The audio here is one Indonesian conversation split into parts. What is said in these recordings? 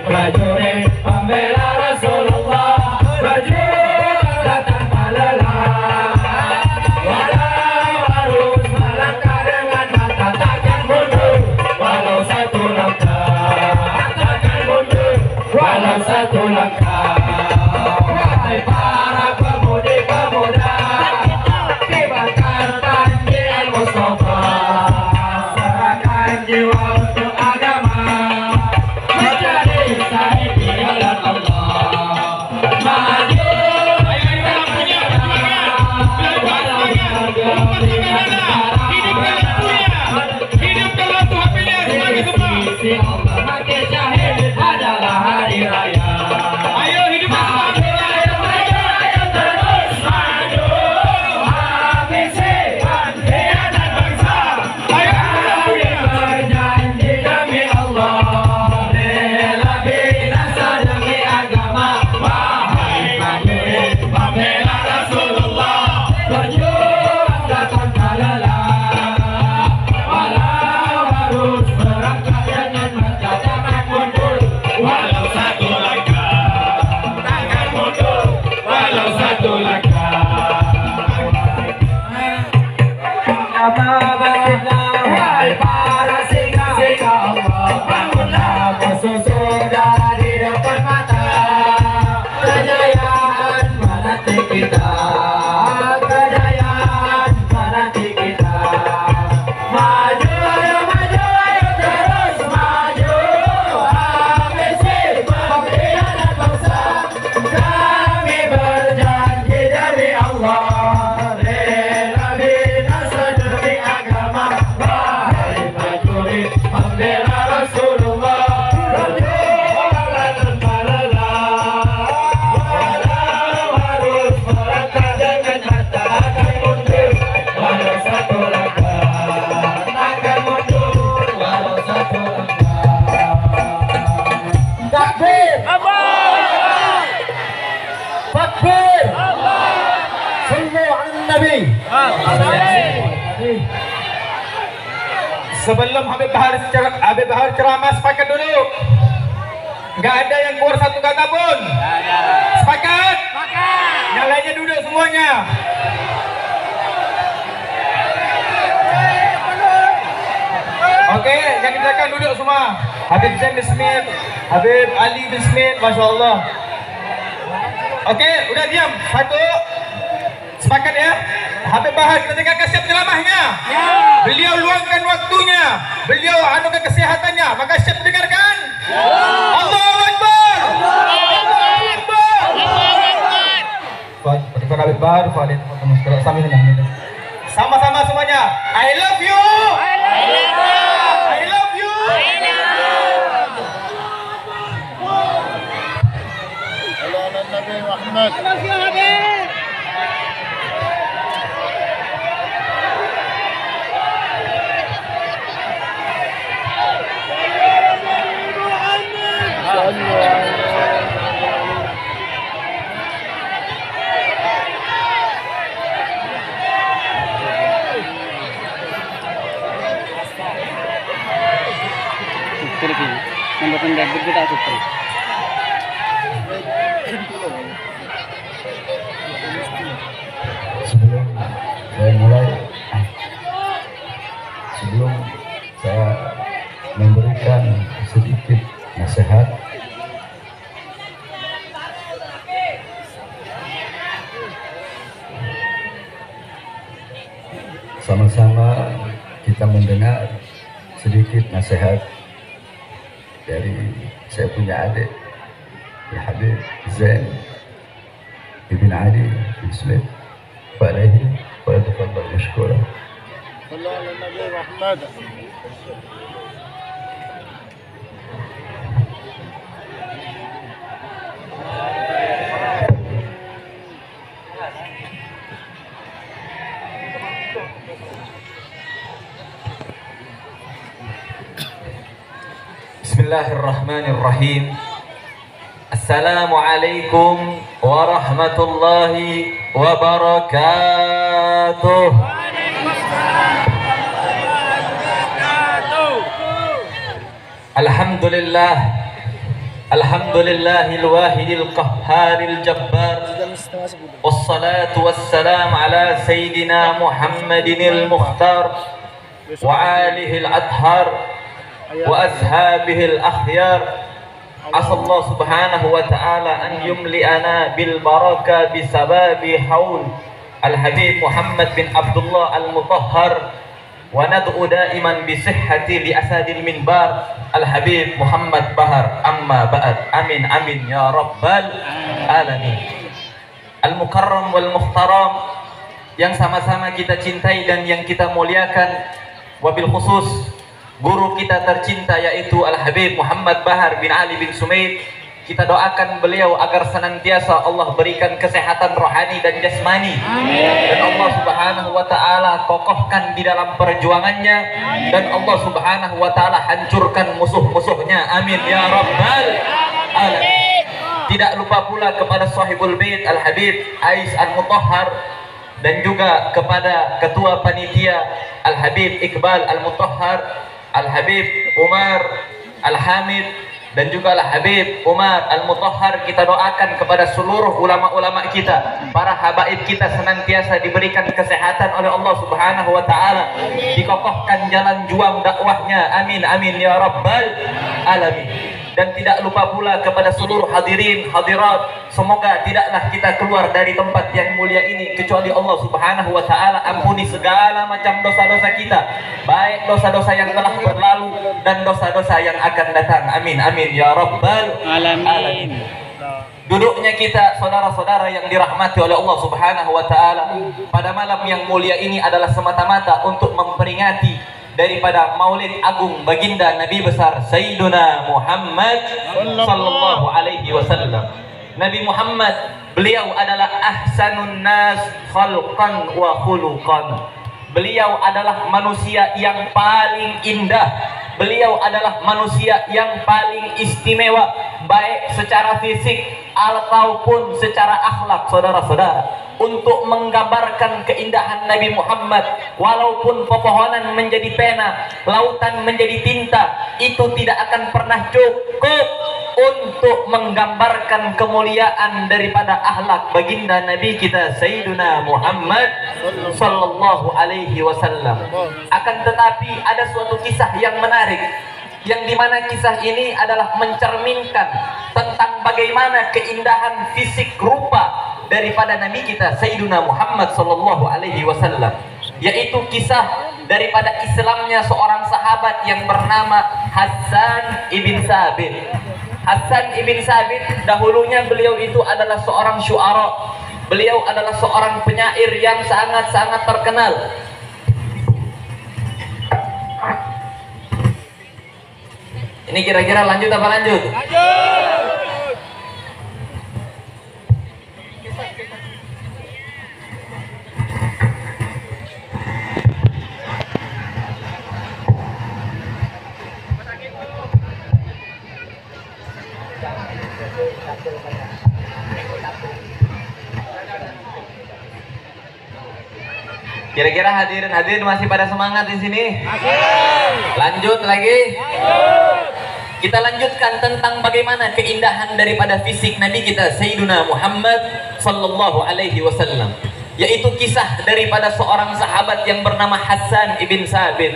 prajurit pembela Rasulullah, berjuanglah tanpa lelah. Walau harus melangkah dengan mata, takkan mundur walau satu langkah, takkan mundur walau satu langkah. Hai para pemudi-pemuda, kibarkan di Al-Mustafa, serahkan jiwa untuk agama, menjadi syahid di jalan Allah. Maju kita menyerah, walau berjuang hidup dalam Tuhan pilihan sebagai semua. Sisi Allah mati syahid adalah hari raya. Ayo hidup bersama. Hai para singa-singa Allah, bangunlah bersusun darah di depan mata. Kejayaan menanti kita, kejayaan menanti kita. Maju ayo maju ayo terus maju, habisi pengkhianat bangsa. Kami berjanji demi Allah, pembela Rasulullah, berjuanglah tanpa lelah. Walau harus melangkah dengan mata, takkan mundur walau satu langkah, takkan mundur walau satu langkah. Takbir, takbir, sallu ala Nabi. Sebelum Habib Bahar ceramah, sepakat dulu. Nggak ada yang keluar satu kata pun. Sepakat? Yang lainnya duduk semuanya. Oke, yang kita akan duduk semua. Habib Zain bin Smith, Habib Ali bin Smith, Masya Allah. Oke, udah diam. Satu. Sepakat ya? Habib Bahar, kita dengarkan siap ceramahnya. Beliau luangkan waktunya, beliau anugerah kesehatannya, maka siap dengarkan. Allahu Akbar. Allahu Akbar. Pak Habib Bahar, sama-sama semuanya. I love you. I love you. I love you. Sebelum saya memberikan sedikit nasihat, sama-sama kita mendengar sedikit nasihat dari saya punya adik, ya Habib Zain bin Ali bin Smith. Fa'alaihi wa tafadhal mashkura. Sallallahu ala Nabi Muhammad. Bismillahirrahmanirrahim. Assalamualaikum warahmatullahi wabarakatuh. Alhamdulillah Alhamdulillahil wahidil qahharil jabbar. Wassalatu wassalamu ala sayyidina Muhammadinil mukhtar wa alihil adhar wa ashabihil akhyar. Asallahu subhanahu wa ta'ala an yumli'ana bil baraka bisababi haul al-habib Muhammad bin Abdullah al-Mutahhar, wa nad'u daiman bisihhati li asadil minbar al-habib Muhammad Bahar. Amma ba'd. Amin amin ya rabbal alamin. Al-mukarram wal muhtaram, yang sama-sama kita cintai dan yang kita muliakan, wabil khusus guru kita tercinta yaitu Al-Habib Muhammad Bahar bin Ali bin Sumaid. Kita doakan beliau agar senantiasa Allah berikan kesehatan rohani dan jasmani. Amin. Dan Allah subhanahu wa ta'ala kokohkan di dalam perjuangannya. Amin. Dan Allah subhanahu wa ta'ala hancurkan musuh-musuhnya. Amin ya rabbal alamin. Tidak lupa pula kepada sahibul bait Al-Habib Ais Al-Mutahhar, dan juga kepada ketua panitia Al-Habib Iqbal Al-Mutahhar, Al-Habib Umar Al-Hamid, dan juga Al-Habib Umar Al-Mutahhar. Kita doakan kepada seluruh ulama-ulama kita, para habaib kita senantiasa diberikan kesehatan oleh Allah subhanahu wa ta'ala, dikokohkan jalan juang dakwahnya. Amin amin ya rabbal alamin. Dan tidak lupa pula kepada seluruh hadirin hadirat, semoga tidaklah kita keluar dari tempat yang mulia ini kecuali Allah subhanahu wa ta'ala ampuni segala macam dosa-dosa kita, baik dosa-dosa yang telah berlalu dan dosa-dosa yang akan datang. Amin amin ya rabbal alamin. Duduknya kita saudara-saudara yang dirahmati oleh Allah subhanahu wa ta'ala pada malam yang mulia ini adalah semata-mata untuk memperingati daripada Maulid Agung baginda Nabi besar Sayyiduna Muhammad sallallahu alaihi wasallam. Nabi Muhammad, beliau adalah ahsanun nas khalqan wa khuluqan. Beliau adalah manusia yang paling indah. Beliau adalah manusia yang paling istimewa, baik secara fisik ataupun secara akhlak, saudara-saudara. Untuk menggambarkan keindahan Nabi Muhammad, walaupun pepohonan menjadi pena, lautan menjadi tinta, itu tidak akan pernah cukup untuk menggambarkan kemuliaan daripada akhlak baginda Nabi kita Sayyiduna Muhammad sallallahu alaihi wasallam. Akan tetapi ada suatu kisah yang menarik, yang dimana kisah ini adalah mencerminkan tentang bagaimana keindahan fisik rupa daripada Nabi kita Sayyiduna Muhammad sallallahu alaihi wasallam, yaitu kisah daripada Islamnya seorang sahabat yang bernama Hassan ibn Sabit. Hassan ibn Sabit, dahulunya beliau itu adalah seorang syuara. Beliau adalah seorang penyair yang sangat-sangat terkenal. Ini kira-kira lanjut apa lanjut? Lanjut. Kira-kira hadirin masih pada semangat di sini? Lanjut lagi. Kita lanjutkan tentang bagaimana keindahan daripada fisik Nabi kita Sayyiduna Muhammad sallallahu alaihi wasallam, yaitu kisah daripada seorang sahabat yang bernama Hassan ibn Sabit.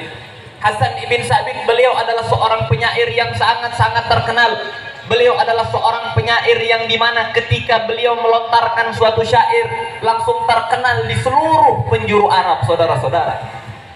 Hassan ibn Sabit, beliau adalah seorang penyair yang sangat-sangat terkenal. Beliau adalah seorang penyair yang dimana ketika beliau melontarkan suatu syair langsung terkenal di seluruh penjuru Arab, saudara-saudara.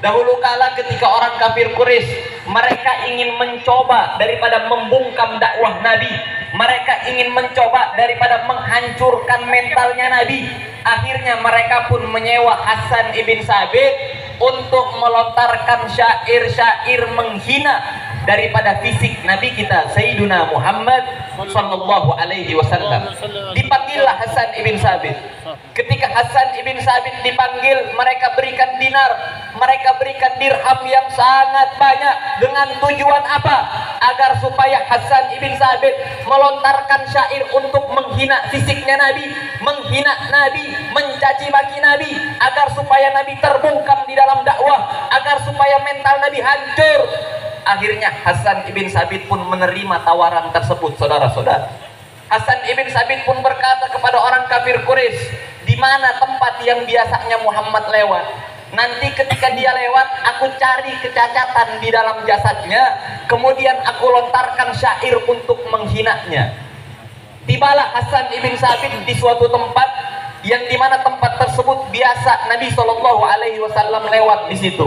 Dahulu kala ketika orang kafir Quraisy, mereka ingin mencoba daripada membungkam dakwah Nabi, mereka ingin mencoba daripada menghancurkan mentalnya Nabi. Akhirnya mereka pun menyewa Hassan ibn Sabit untuk melontarkan syair-syair menghina daripada fisik Nabi kita Sayyiduna Muhammad sallallahu alaihi wasallam. Dipanggillah Hassan ibn Sabit. Ketika Hassan ibn Sabit dipanggil, mereka berikan dinar, mereka berikan dirham yang sangat banyak. Dengan tujuan apa? Agar supaya Hassan ibn Sabit melontarkan syair untuk menghina fisiknya Nabi, menghina Nabi, mencaci maki Nabi, agar supaya Nabi terbungkam di dalam dakwah, agar supaya mental Nabi hancur, Akhirnya Hasan ibn Sabit pun menerima tawaran tersebut, saudara-saudara. Hasan ibn Sabit pun berkata kepada orang kafir Quraisy, di mana tempat yang biasanya Muhammad lewat? Nanti ketika dia lewat, aku cari kecacatan di dalam jasadnya, kemudian aku lontarkan syair untuk menghinanya. Tibalah Hasan ibn Sabit di suatu tempat yang dimana tempat tersebut biasa Nabi Shallallahu Alaihi Wasallam lewat di situ.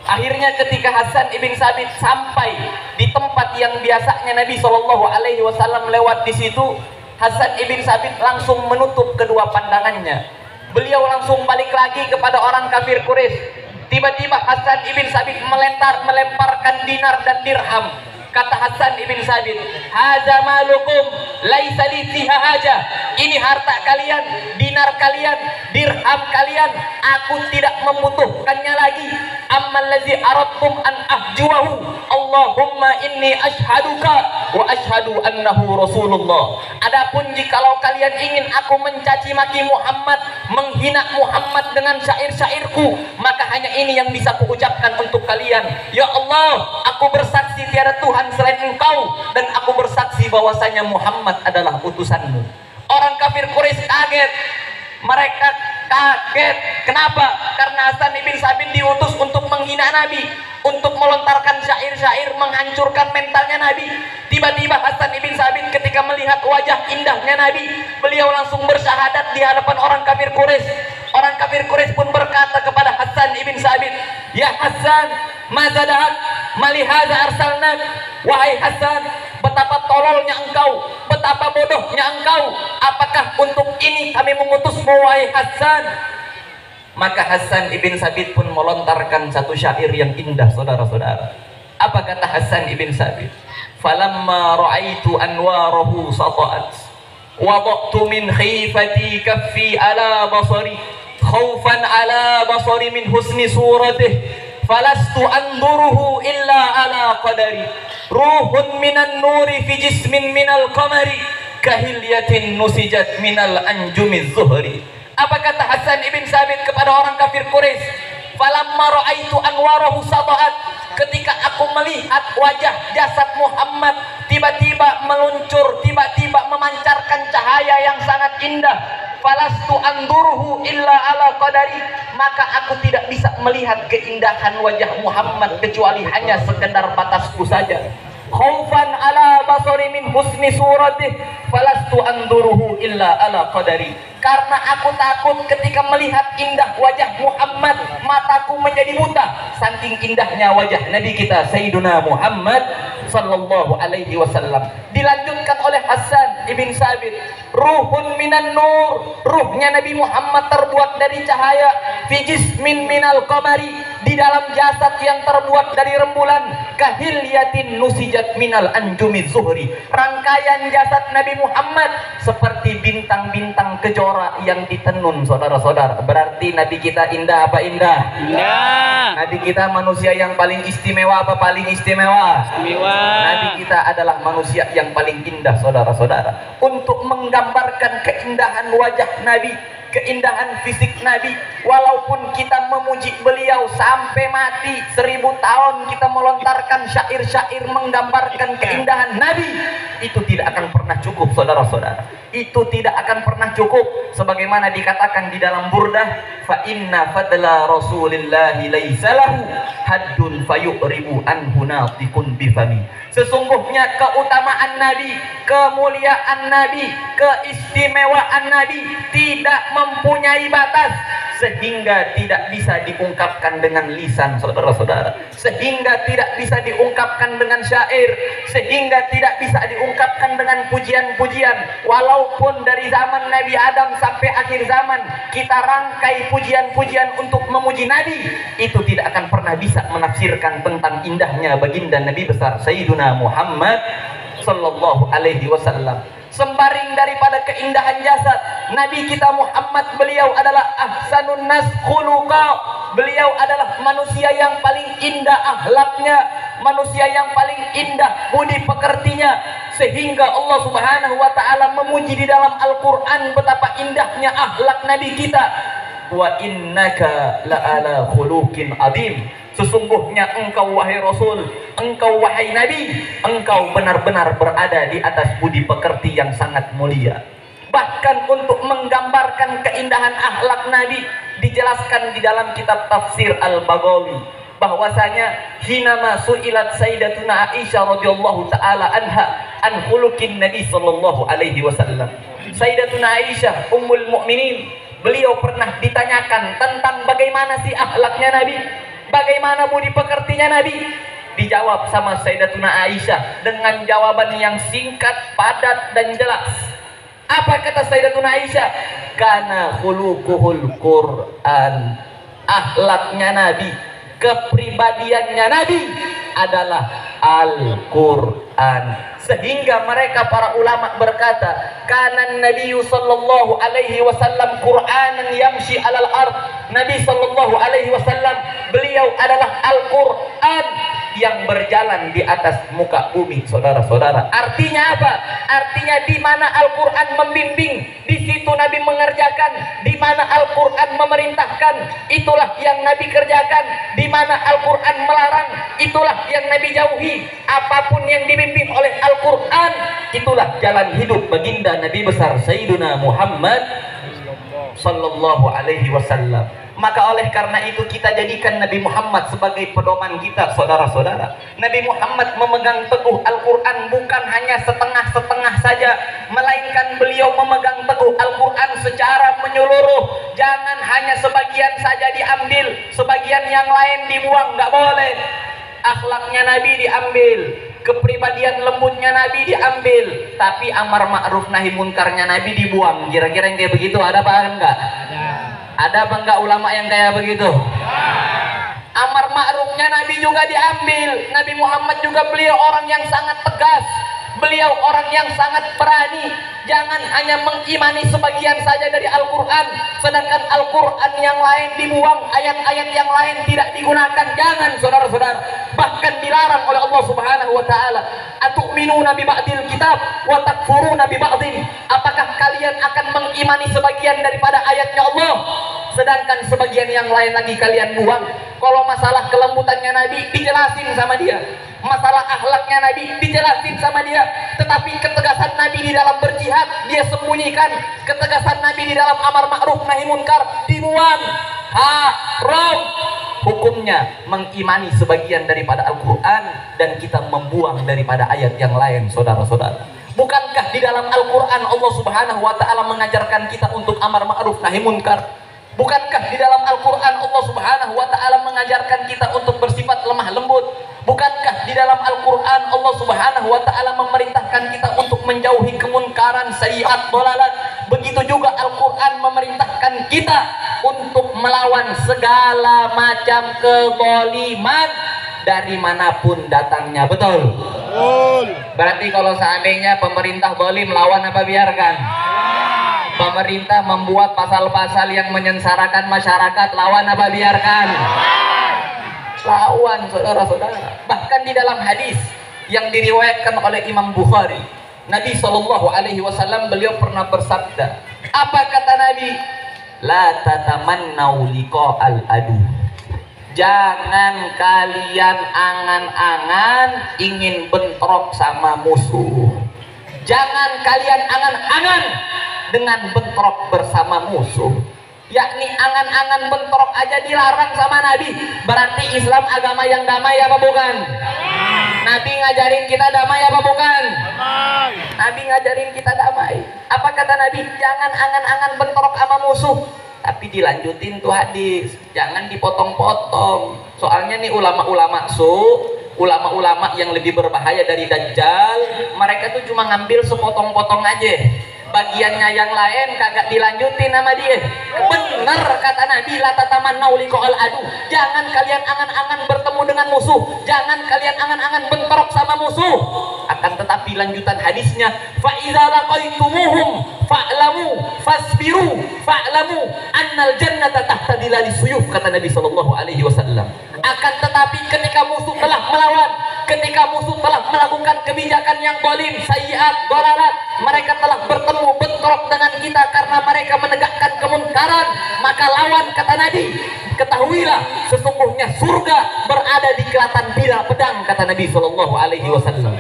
Akhirnya ketika Hasan ibn Sabit sampai di tempat yang biasanya Nabi Shallallahu Alaihi Wasallam lewat di situ, Hasan ibn Sabit langsung menutup kedua pandangannya. Beliau langsung balik lagi kepada orang kafir Quraisy. Tiba-tiba Hasan ibn Sabit melemparkan dinar dan dirham. Kata Hasan ibn Sabit, "Hadza malukum laisa li fiha haja." Ini harta kalian, dinar kalian, dirham kalian, aku tidak membutuhkannya lagi. Ammal ladzi aradtum an ahjuahu, Allahumma inni ashhaduka wa ashhadu annahu Rasulullah. Adapun jikalau kalian ingin aku mencaci maki Muhammad, menghina Muhammad dengan syair-syairku, maka hanya ini yang bisa kuucapkan untuk kalian. Ya Allah, aku bersaksi tiada Tuhan selain Engkau, dan aku bersaksi bahwasanya Muhammad adalah utusanmu. Orang kafir Quraisy kaget. Mereka kaget. Kenapa? Karena Hasan ibn Sabit diutus untuk menghina Nabi, untuk melontarkan syair-syair menghancurkan mentalnya Nabi. Tiba-tiba Hasan ibn Sabit ketika melihat wajah indahnya Nabi, beliau langsung bersyahadat di hadapan orang kafir Quraisy. Orang kafir Quraisy pun berkata kepada Hasan ibn Sabit, "Ya Hasan, mazadahat malihada arsalnak." Wahai Hasan, betapa tololnya engkau, betapa bodohnya engkau. Apakah untuk ini kami mengutusmu, wahai Hasan? Maka Hasan ibn Sabit pun melontarkan satu syair yang indah, saudara-saudara. Apa kata Hasan ibn Sabit? "Falamma ra'aitu anwarahu sata'at, wada'tu min khifati kaffi ala basari, khaufan ala basari min husni suratih, falastu anduruhu illa ala qadari, ruhun minan nuri fi jismin minal qamari, kahilyatin nusijat minal anjumiz zuhri." Apa kata Hasan ibn Sabit kepada orang kafir Quraisy? "Falamma ra'aitu anwarahu sata'at." Ketika aku melihat wajah jasad Muhammad tiba-tiba meluncur, tiba-tiba memancarkan cahaya yang sangat indah, falastu anduruhu illa ala qadari, maka aku tidak bisa melihat keindahan wajah Muhammad kecuali hanya sekedar batasku saja. Khaufan ala basari min husni suratih, falastu anduruhu illa ala qadari. Karena aku takut ketika melihat indah wajah Muhammad, mataku menjadi buta saking indahnya wajah Nabi kita Sayyiduna Muhammad sallallahu alaihi wasallam. Dilanjutkan oleh Hasan ibn Sabit, ruhun minan nur, ruhnya Nabi Muhammad terbuat dari cahaya, fi jismin minal qamari, di dalam jasad yang terbuat dari rembulan, kahilyatin nusijat minal anjumi zuhri, rangkaian jasad Nabi Muhammad seperti bintang-bintang kejora yang ditenun, saudara-saudara. Berarti Nabi kita indah apa indah? Indah. Nabi kita manusia yang paling istimewa apa paling istimewa? Istimewa. Nabi kita adalah manusia yang paling indah, saudara-saudara. Untuk menggambarkan keindahan wajah Nabi, keindahan fisik Nabi, walaupun kita memuji beliau sampai mati 1000 tahun, kita melontarkan syair-syair menggambarkan keindahan Nabi, itu tidak akan pernah cukup, saudara-saudara. Itu tidak akan pernah cukup. Sebagaimana dikatakan di dalam Burdah, fa inna fadla rasulillahi laisa lahu haddun fayuribu anhu natiqun bifami. Sesungguhnya keutamaan Nabi, kemuliaan Nabi, keistimewaan Nabi tidak mempunyai batas, sehingga tidak bisa diungkapkan dengan lisan, saudara-saudara, sehingga tidak bisa diungkapkan dengan syair, sehingga tidak bisa diungkapkan dengan pujian-pujian. Walaupun dari zaman Nabi Adam sampai akhir zaman kita rangkai pujian-pujian untuk memuji Nabi, itu tidak akan pernah bisa menafsirkan tentang indahnya baginda Nabi besar Sayyiduna Muhammad sallallahu alaihi wasallam. Sembaring daripada keindahan jasad Nabi kita Muhammad, beliau adalah ahsanun nas khuluqa. Beliau adalah manusia yang paling indah akhlaknya, manusia yang paling indah budi pekertinya, sehingga Allah Subhanahu wa taala memuji di dalam Al-Qur'an betapa indahnya akhlak Nabi kita. Wa innaka la'ala khuluqin adzim. Sesungguhnya engkau wahai Rasul, engkau wahai Nabi, engkau benar-benar berada di atas budi pekerti yang sangat mulia. Bahkan untuk menggambarkan keindahan akhlak Nabi dijelaskan di dalam kitab tafsir Al-Baghawi bahwasanya hinama su'ilat sayyidatuna Aisyah radhiyallahu taala anha an khuluqin Nabi sallallahu alaihi wasallam. Sayyidatuna Aisyah ummul mukminin, beliau pernah ditanyakan tentang bagaimana sih akhlaknya Nabi, bagaimana budi pekertinya Nabi. Dijawab sama Sayyidatuna Aisyah dengan jawaban yang singkat, padat dan jelas. Apa kata Sayyidatuna Aisyah? Kana khuluquhul Qur'an. Akhlaknya Nabi, kepribadiannya Nabi adalah Al-Qur'an. Sehingga mereka para ulama berkata, kana Nabi sallallahu alaihi wasallam Qur'anan yamshi 'alal ard. Nabi sallallahu alaihi wasallam, beliau adalah Al-Qur'an yang berjalan di atas muka bumi, saudara-saudara. Artinya apa? Artinya di mana Al-Qur'an membimbing, di situ Nabi mengerjakan. Di mana Al-Qur'an memerintahkan, itulah yang Nabi kerjakan. Di mana Al-Qur'an melarang, itulah yang Nabi jauhi. Apapun yang dibimbing oleh Al-Qur'an, itulah jalan hidup baginda Nabi besar Sayyiduna Muhammad sallallahu alaihi wasallam. Maka oleh karena itu kita jadikan Nabi Muhammad sebagai pedoman kita, saudara-saudara. Nabi Muhammad memegang teguh Al-Quran bukan hanya setengah-setengah saja, melainkan beliau memegang teguh Al-Quran secara menyeluruh. Jangan hanya sebagian saja diambil, sebagian yang lain dibuang, nggak boleh. Akhlaknya Nabi diambil, kepribadian lembutnya Nabi diambil, tapi amar ma'ruf nahi munkarnya Nabi dibuang. Kira-kira yang kayak begitu ada apa enggak? Ada apa enggak ulama yang kayak begitu? Amar ma'rufnya Nabi juga diambil. Nabi Muhammad juga beliau orang yang sangat tegas, beliau orang yang sangat berani. Jangan hanya mengimani sebagian saja dari Al-Quran, sedangkan Al-Quran yang lain dibuang, ayat-ayat yang lain tidak digunakan. Jangan, saudara-saudara. Bahkan dilarang oleh Allah Subhanahu wa taala, atu'minuna bi ba'dil kitab wa takfuruna bi ba'din. Apakah kalian akan mengimani sebagian daripada ayatnya Allah, sedangkan sebagian yang lain lagi kalian buang? Kalau masalah kelembutannya Nabi dijelasin sama dia, masalah akhlaknya Nabi dijelasin sama dia, tetapi ketegasan Nabi di dalam berjihad dia sembunyikan, ketegasan Nabi di dalam amar ma'ruf nahi munkar dibuang. Haram hukumnya mengimani sebagian daripada Al-Quran dan kita membuang daripada ayat yang lain, saudara-saudara. Bukankah di dalam Al-Quran Allah Subhanahu wa ta'ala mengajarkan kita untuk amar ma'ruf nahi munkar? Bukankah di dalam Al-Quran Allah Subhanahu wa ta'ala mengajarkan kita untuk bersifat lemah lembut? Bukankah di dalam Al-Quran Allah Subhanahu wa ta'ala memerintahkan kita untuk menjauhi kemunkaran, sayyiat, dhalalat? Begitu juga Al-Quran memerintahkan kita untuk melawan segala macam kezaliman dari manapun datangnya. Betul? Berarti kalau seandainya pemerintah zalim, lawan apa biarkan? Pemerintah membuat pasal-pasal yang menyengsarakan masyarakat, lawan apa biarkan? Lawan, saudara-saudara. Bahkan di dalam hadis yang diriwayatkan oleh Imam Bukhari, Nabi SAW beliau pernah bersabda. Apa kata Nabi? La tatamannau liqa'al adu. Jangan kalian angan-angan ingin bentrok sama musuh. Jangan kalian angan-angan dengan bentrok bersama musuh. Yakni angan-angan bentrok aja dilarang sama Nabi. Berarti Islam agama yang damai apa bukan? Nabi ngajarin kita damai apa bukan? Nabi ngajarin kita damai. Apa kata Nabi? Jangan angan-angan bentrok sama musuh. Tapi dilanjutin tuh hadis, jangan dipotong-potong. Soalnya nih ulama-ulama ulama-ulama yang lebih berbahaya dari Dajjal, mereka tuh cuma ngambil sepotong-potong aja. Bagiannya yang lain kagak dilanjutin sama dia. Bener kata Nabi, la tatamannau liqa'al adu. Jangan kalian angan-angan bertemu dengan musuh, jangan kalian angan-angan bentrok sama musuh. Akan tetapi lanjutan hadisnya, fa idza laqaitumuhum fa'lamu fasbiru fa'lamu annal jannata tahta dilali suyuf, kata Nabi sallallahu alaihi wasallam. Akan tetapi ketika musuh telah melawan, ketika musuh telah melakukan kebijakan yang zalim, sayyiat, dhalalat, mereka telah bertemu bentrok dengan kita karena mereka menegakkan kemunkaran, maka maka lawan, kata Nabi. Ketahuilah sesungguhnya surga berada di kilatan bila pedang, kata Nabi Shallallahu Alaihi Wasallam.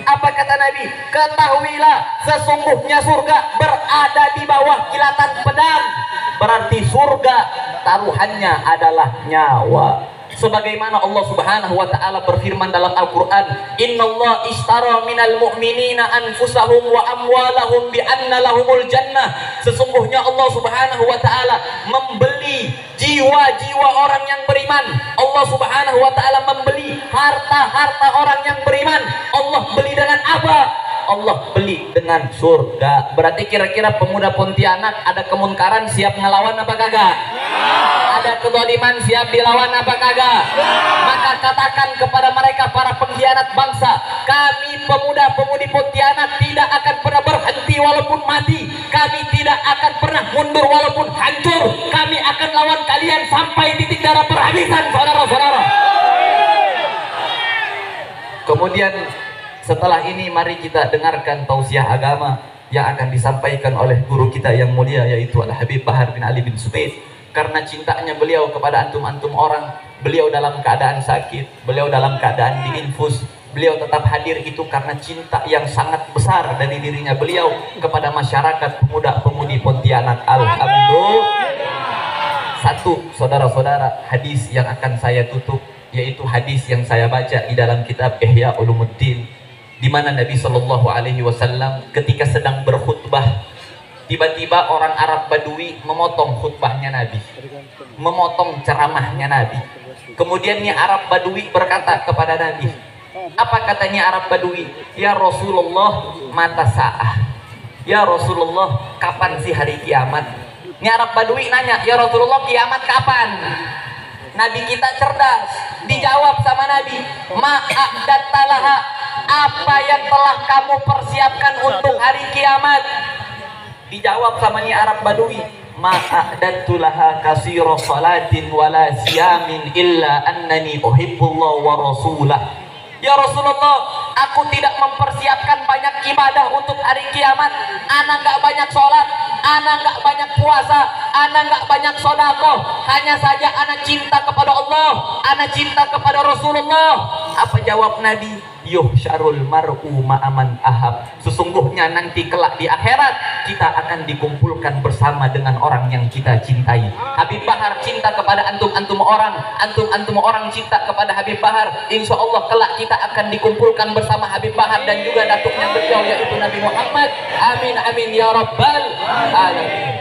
Apa kata Nabi? Ketahuilah sesungguhnya surga berada di bawah kilatan pedang. Berarti surga taruhannya adalah nyawa. Sebagaimana Allah Subhanahu wa taala berfirman dalam Al-Qur'an, "Innallaha ishtara minal mu'minina anfusahum wa amwalahum bi anna lahumul jannah." Sesungguhnya Allah Subhanahu wa taala membeli jiwa-jiwa orang yang beriman. Allah Subhanahu wa taala membeli harta-harta orang yang beriman. Allah beli dengan apa? Allah beli dengan surga. Berarti kira-kira pemuda Pontianak ada kemunkaran siap ngelawan apa kagak? Ada kezaliman siap dilawan apa kagak? Maka katakan kepada mereka para pengkhianat bangsa, kami pemuda-pemudi Pontianak tidak akan pernah berhenti walaupun mati. Kami tidak akan pernah mundur walaupun hancur. Kami akan lawan kalian sampai titik darah perhabisan, saudara-saudara. Kemudian setelah ini mari kita dengarkan tausiah agama yang akan disampaikan oleh guru kita yang mulia, yaitu Al-Habib Bahar bin Ali bin Sumait. Karena cintanya beliau kepada antum-antum orang, beliau dalam keadaan sakit, beliau dalam keadaan diinfus, beliau tetap hadir itu karena cinta yang sangat besar dari dirinya beliau kepada masyarakat pemuda-pemudi Pontianak. Alhamdulillah. Satu, saudara-saudara, hadis yang akan saya tutup yaitu hadis yang saya baca di dalam kitab Ihya Ulumuddin, di mana Nabi Shallallahu Alaihi Wasallam ketika sedang berkhutbah, tiba-tiba orang Arab Badui memotong khutbahnya Nabi, memotong ceramahnya Nabi. Kemudian nih Arab Badui berkata kepada Nabi, apa katanya Arab Badui? Ya Rasulullah, mata sa'ah. Ya Rasulullah, kapan sih hari kiamat? Ini Arab Badui nanya, ya Rasulullah, kiamat kapan? Nabi kita cerdas, dijawab sama Nabi, ma'a'dattalaha, apa yang telah kamu persiapkan untuk hari kiamat? Dijawab sama ni Arab Badui, ma'a'dattulaha kasira salatin wala siyamin illa annani uhibbullah wa rasulah. Ya Rasulullah, aku tidak mempersiapkan banyak ibadah untuk hari kiamat. Ana nggak banyak sholat, ana nggak banyak puasa, ana nggak banyak sodako. Hanya saja ana cinta kepada Allah, ana cinta kepada Rasulullah. Apa jawab Nabi? Yuhsyarul mar'u ma'aman ahab. Sesungguhnya nanti kelak di akhirat kita akan dikumpulkan bersama dengan orang yang kita cintai. Habib Bahar cinta kepada antum-antum orang, antum-antum orang cinta kepada Habib Bahar. Insya Allah kelak kita akan dikumpulkan bersama Habib Bahar dan juga datuknya beliau yaitu Nabi Muhammad. Amin amin ya rabbal alamin.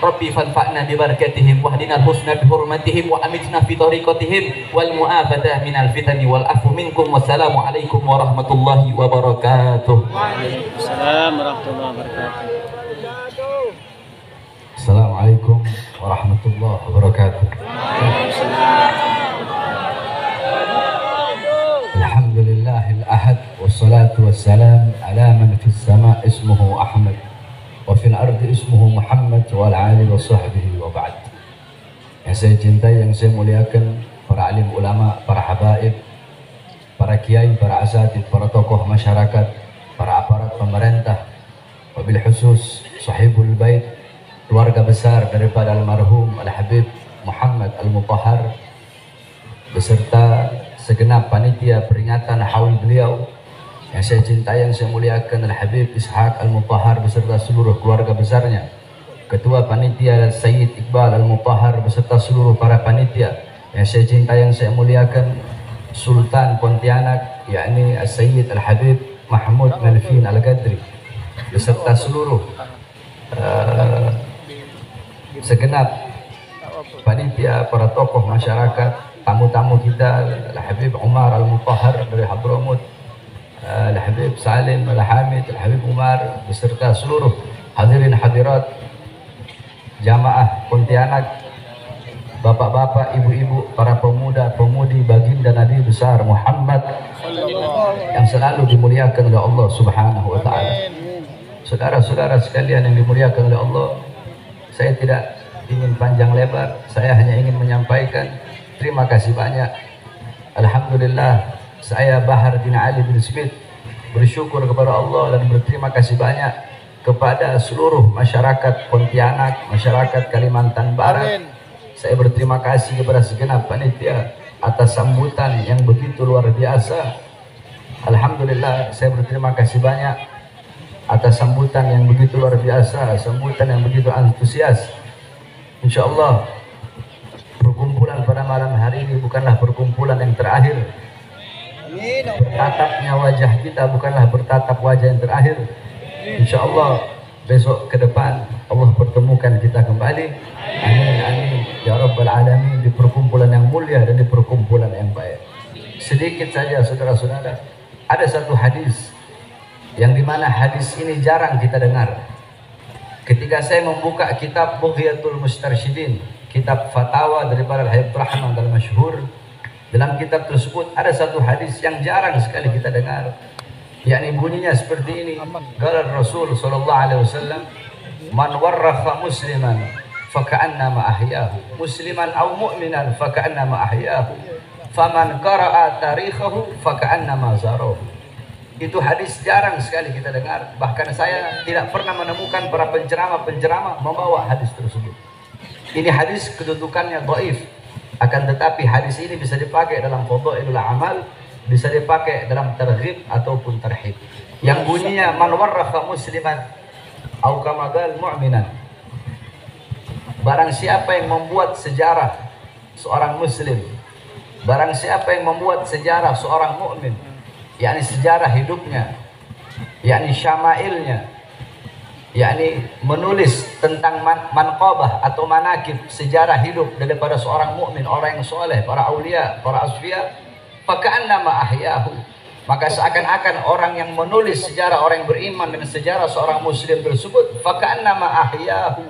Rabbi fanfa'na bi barakatihim wahdina al-husna bi hurmatihim wa amitna fi tariqatihim wal mu'afadah minal fitani wal afu minkum. Wassalamu alaikum warahmatullahi wabarakatuh. Waalaikumsalam warahmatullahi wabarakatuh. Assalamualaikum warahmatullahi wabarakatuh. Alhamdulillahil ahad wassalatu wassalam ala man fis sama' ismuhu Ahmad wa fil ardi ismuhu Muhammad wa ala alihi wa sahbihi wa ba'd. Yang saya cintai, yang saya muliakan, para alim ulama, para habaib, para kiai, para asatid, para tokoh masyarakat, para aparat pemerintah, wabil khusus sahibul bait, keluarga besar daripada almarhum Al-Habib Muhammad Al-Mutahhar beserta segenap panitia peringatan haul beliau. Yang saya cintai, yang saya muliakan, Al-Habib Ishaq Al-Mutahhar beserta seluruh keluarga besarnya, Ketua Panitia Sayyid Iqbal Al-Mutahhar beserta seluruh para panitia. Yang saya cintai, yang saya muliakan, Sultan Pontianak yakni Sayyid Al-Habib Mahmud Malfin Al-Qadri beserta seluruh segenap panitia, para tokoh masyarakat, tamu-tamu kita, Al-Habib Umar Al-Mutahhar dari Hadramut, Al-Habib Salim Al-Hamid, Al-Habib Umar beserta seluruh hadirin hadirat jamaah Pontianak, bapak-bapak, ibu-ibu, para pemuda, pemudi, baginda Nabi besar Muhammad yang selalu dimuliakan oleh Allah Subhanahu wa taala. Saudara-saudara sekalian yang dimuliakan oleh Allah, saya tidak ingin panjang lebar, saya hanya ingin menyampaikan terima kasih banyak. Alhamdulillah, saya Bahar bin Ali bin Smith bersyukur kepada Allah dan berterima kasih banyak kepada seluruh masyarakat Pontianak, masyarakat Kalimantan Barat. Saya berterima kasih kepada segenap panitia atas sambutan yang begitu luar biasa. Alhamdulillah, saya berterima kasih banyak atas sambutan yang begitu luar biasa, sambutan yang begitu antusias. InsyaAllah perkumpulan pada malam hari ini bukanlah perkumpulan yang terakhir. Bertatapnya wajah kita bukanlah bertatap wajah yang terakhir. InsyaAllah besok ke depan Allah pertemukan kita kembali. Amin, amin ya Rabbal Alamin, di perkumpulan yang mulia dan di perkumpulan yang baik. Sedikit saja saudara-saudara, ada satu hadis yang dimana hadis ini jarang kita dengar. Ketika saya membuka kitab Bughyatul Mustarsyidin, kitab fatwa daripada Habib Rahman al-Masyhur, dalam kitab tersebut ada satu hadis yang jarang sekali kita dengar, yakni bunyinya seperti ini. Qala Rasul sallallahu alaihi wasallam, man warrafa musliman faka'annama ahyahu, musliman aw mu'minan faka'annama ahyahu, faman qara'a tarikhahu faka'annama zarahu. Itu hadis jarang sekali kita dengar, bahkan saya tidak pernah menemukan para penceramah-penceramah membawa hadis tersebut. Ini hadis kedudukannya dhaif, akan tetapi hadis ini bisa dipakai dalam fadhailul amal, bisa dipakai dalam targhib ataupun tarhib. Yang bunyinya man warrafa musliman au kama qala mu'minan. Barang siapa yang membuat sejarah seorang muslim, barang siapa yang membuat sejarah seorang mukmin, yakni sejarah hidupnya, yakni syama'ilnya, yakni menulis tentang manqabah atau manakib sejarah hidup daripada seorang mukmin, orang yang soleh, para aulia, para asfiya, faka'annama ahyahu, maka seakan-akan orang yang menulis sejarah orang yang beriman dengan sejarah seorang muslim tersebut, faka'annama ahyahu,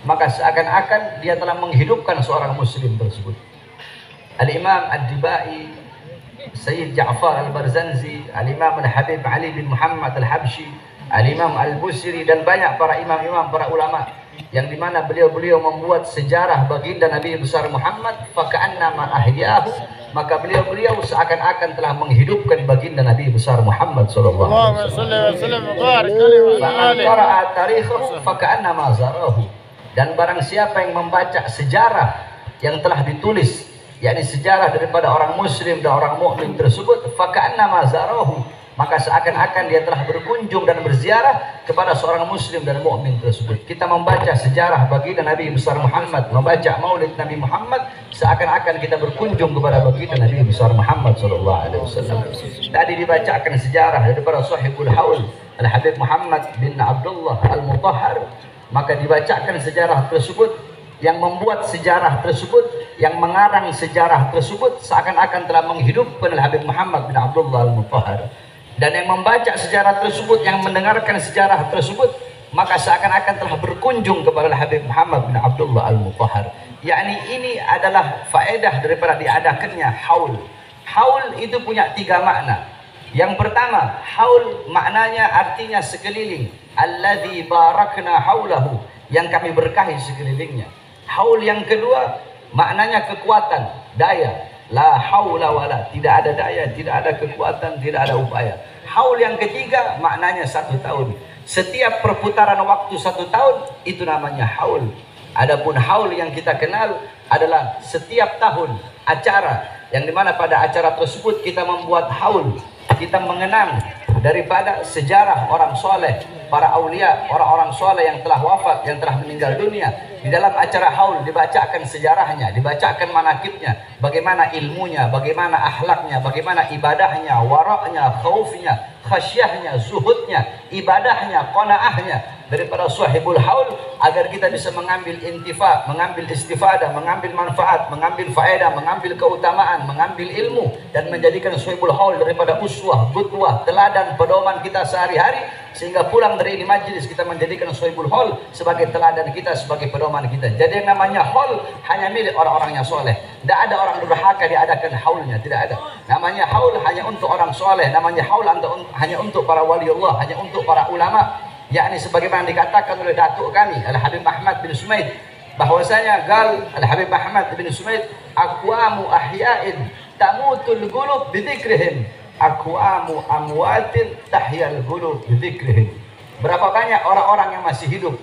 maka seakan-akan dia telah menghidupkan seorang muslim tersebut. Al-Imam Ad-Dibai, Sayyid Ja'far Al-Barzanzi, Al-Imam Al-Habib Ali bin Muhammad Al-Habshi, Al-Imam Al-Busiri, dan banyak para imam-imam, para ulama, yang dimana beliau-beliau membuat sejarah baginda Nabi besar Muhammad, faka'annama ahyahu, maka beliau-beliau seakan-akan telah menghidupkan baginda Nabi besar Muhammad sallallahu alaihi wasallam. Faman qara'a tarikhahu faka'annama zarahu. Dan barang siapa yang membaca sejarah yang telah ditulis, yakni sejarah daripada orang muslim dan orang mukmin tersebut, faka'annama zarahu, maka seakan-akan dia telah berkunjung dan berziarah kepada seorang muslim dan mukmin tersebut. Kita membaca sejarah baginda Nabi besar Muhammad, membaca maulid Nabi Muhammad, seakan-akan kita berkunjung kepada baginda Nabi besar Muhammad sallallahu alaihi wasallam. Tadi dibacakan sejarah daripada Sahibul Haul Al-Habib Muhammad bin Abdullah Al-Mutahhar, maka dibacakan sejarah tersebut, yang membuat sejarah tersebut, yang mengarang sejarah tersebut, seakan-akan telah menghidupkan Al-Habib Muhammad bin Abdullah Al-Mutahhar. Dan yang membaca sejarah tersebut, yang mendengarkan sejarah tersebut, maka seakan-akan telah berkunjung kepada Al-Habib Muhammad bin Abdullah Al-Mutahhar. Yakni ini adalah faedah daripada diadakannya haul. Haul itu punya 3 makna. Yang pertama, haul maknanya artinya sekeliling. Alladzi barakna haulahu, yang kami berkahi sekelilingnya. Haul yang kedua maknanya kekuatan, daya. La haula wala, tidak ada daya, tidak ada kekuatan, tidak ada upaya. Haul yang ketiga maknanya 1 tahun. Setiap perputaran waktu 1 tahun itu namanya haul. Adapun haul yang kita kenal adalah setiap tahun acara, yang dimana pada acara tersebut kita membuat haul, kita mengenang daripada sejarah orang soleh, para aulia, orang-orang soleh yang telah wafat, yang telah meninggal dunia. Di dalam acara haul dibacakan sejarahnya, dibacakan manakibnya, bagaimana ilmunya, bagaimana akhlaknya, bagaimana ibadahnya, waraknya, khaufnya, khasyahnya, zuhudnya, ibadahnya, qanaahnya daripada sahibul haul, agar kita bisa mengambil intifa, mengambil istifadah, mengambil manfaat, mengambil faedah, mengambil keutamaan, mengambil ilmu, dan menjadikan sahibul haul daripada uswah, qudwah, teladan, pedoman kita sehari-hari, sehingga pulang dari ini majlis kita menjadikan sahibul haul sebagai teladan kita, sebagai pedoman kita. Jadi yang namanya haul hanya milik orang-orang yang soleh. Tidak ada orang durhaka diadakan haulnya, tidak ada. Namanya haul hanya untuk orang soleh, namanya haul hanya untuk para waliullah, hanya untuk para ulama. Yakni sebagaimana dikatakan oleh datuk kami Al-Habib Ahmad bin Sumaid, bahwasanya gal Al-Habib Ahmad bin Sumaid, aqwamu ahya'in tamutul qulub bidzikrihim, aqwamu amwatin tahyal qulub bidzikrihim. Berapa banyak orang-orang yang masih hidup?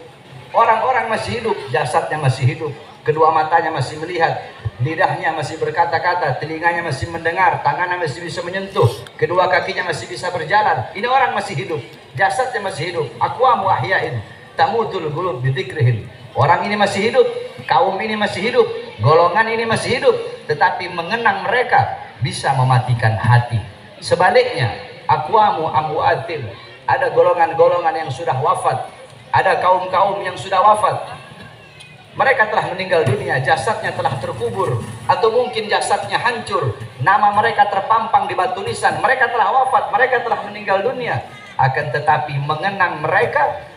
Orang-orang masih hidup, jasadnya masih hidup, kedua matanya masih melihat, lidahnya masih berkata-kata, telinganya masih mendengar, tangannya masih bisa menyentuh, kedua kakinya masih bisa berjalan. Ini orang masih hidup, jasadnya masih hidup. Aqwamu ahya'in tamutul qulub bidzikrihim. Orang ini masih hidup, kaum ini masih hidup, golongan ini masih hidup, tetapi mengenang mereka bisa mematikan hati. Sebaliknya, aqwamu amwatin, ada golongan-golongan yang sudah wafat, ada kaum-kaum yang sudah wafat. Mereka telah meninggal dunia, jasadnya telah terkubur, atau mungkin jasadnya hancur, nama mereka terpampang di batu nisan. Mereka telah wafat, mereka telah meninggal dunia. Akan tetapi mengenang mereka